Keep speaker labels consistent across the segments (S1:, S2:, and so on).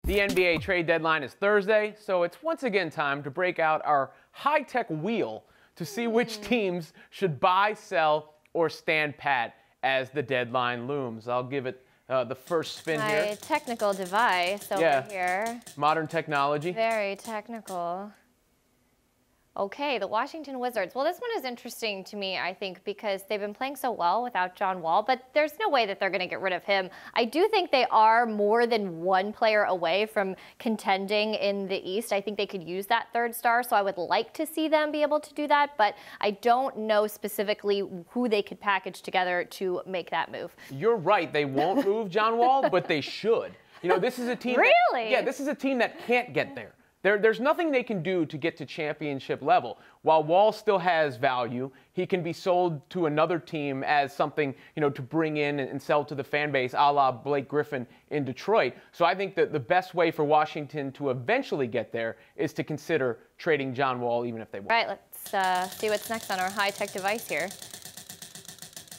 S1: The NBA trade deadline is Thursday, so it's once again time to break out our high-tech wheel to see which teams should buy, sell, or stand pat as the deadline looms. I'll give it the first spin here.
S2: My technical device over here.
S1: Modern technology.
S2: Very technical. Okay, the Washington Wizards. Well, this one is interesting to me, I think, because they've been playing so well without John Wall, but there's no way that they're going to get rid of him. I do think they are more than one player away from contending in the East. I think they could use that third star, so I would like to see them be able to do that, but I don't know specifically who they could package together to make that move.
S1: You're right. They won't move John Wall, but they should. You know, this is a team
S2: Really?
S1: This is a team that can't get there. There's nothing they can do to get to championship level. While Wall still has value, he can be sold to another team as something, to bring in and sell to the fan base, a la Blake Griffin in Detroit. So I think that the best way for Washington to eventually get there is to consider trading John Wall, even if they won't.
S2: All right, let's see what's next on our high-tech device here.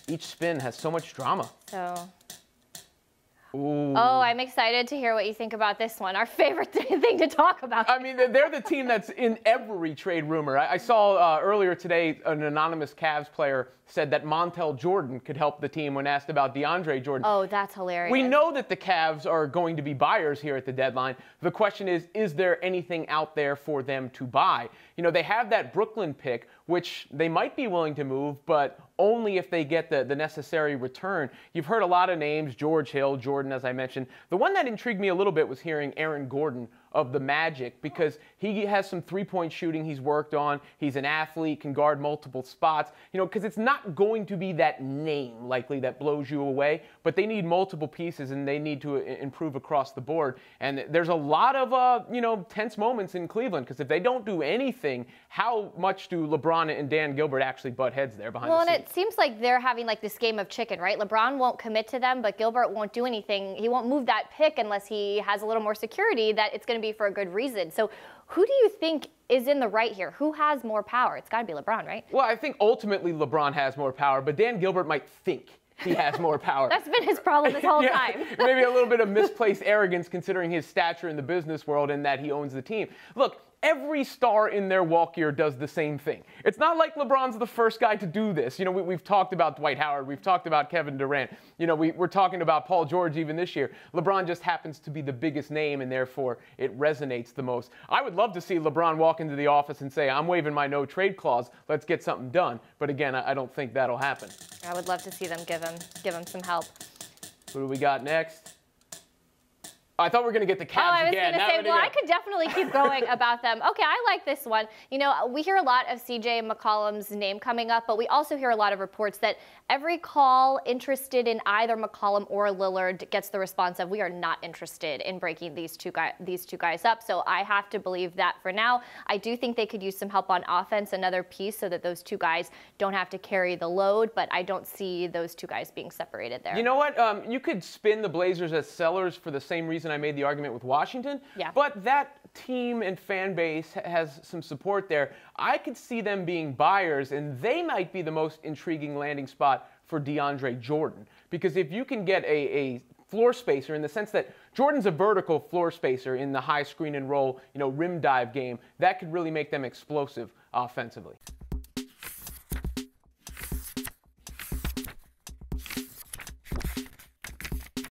S1: Each spin has so much drama. Ooh.
S2: Oh, I'm excited to hear what you think about this one. Our favorite thing to talk about.
S1: I mean, they're the team that's in every trade rumor. I saw earlier today an anonymous Cavs player said that Montel Jordan could help the team when asked about DeAndre Jordan.
S2: Oh, that's hilarious.
S1: We know that the Cavs are going to be buyers here at the deadline. The question is there anything out there for them to buy? They have that Brooklyn pick, which they might be willing to move, but only if they get the necessary return. You've heard a lot of names, George Hill, Jordan, as I mentioned. The one that intrigued me a little bit was hearing Aaron Gordon of the Magic, because he has some three-point shooting he's worked on. He's an athlete, can guard multiple spots, because it's not going to be that name likely that blows you away, but they need multiple pieces and they need to improve across the board. And there's a lot of, tense moments in Cleveland, because if they don't do anything, how much do LeBron and Dan Gilbert actually butt heads there behind the scenes?
S2: Well, and it seems like they're having like this game of chicken, right? LeBron won't commit to them, but Gilbert won't do anything. He won't move that pick unless he has a little more security that it's going to be for a good reason. So who do you think is in the right here? Who has more power? It's got to be LeBron, right?
S1: Well, I think ultimately LeBron has more power, but Dan Gilbert might think he has more power.
S2: That's been his problem this whole time.
S1: Maybe a little bit of misplaced arrogance considering his stature in the business world and that he owns the team. Look, every star in their walk year does the same thing. It's not like LeBron's the first guy to do this. We've talked about Dwight Howard. We've talked about Kevin Durant. We're talking about Paul George even this year. LeBron just happens to be the biggest name, and therefore it resonates the most. I would love to see LeBron walk into the office and say, I'm waiving my no trade clause. Let's get something done. But again, I don't think that'll happen.
S2: I would love to see them give him some help.
S1: Who do we got next? I thought we were going to get the Cavs again.
S2: Oh, I was going to say, well, I could definitely keep going about them. Okay, I like this one. We hear a lot of CJ McCollum's name coming up, but we also hear a lot of reports that every call interested in either McCollum or Lillard gets the response of, we are not interested in breaking these two guys up. So I have to believe that for now. I do think they could use some help on offense, another piece, so that those two guys don't have to carry the load, but I don't see those two guys being separated there.
S1: You know what? You could spin the Blazers as sellers for the same reason I made the argument with Washington, but that team and fan base has some support there. I could see them being buyers, and they might be the most intriguing landing spot for DeAndre Jordan, because if you can get a floor spacer in the sense that Jordan's a vertical floor spacer in the high screen and roll, rim dive game, that could really make them explosive offensively.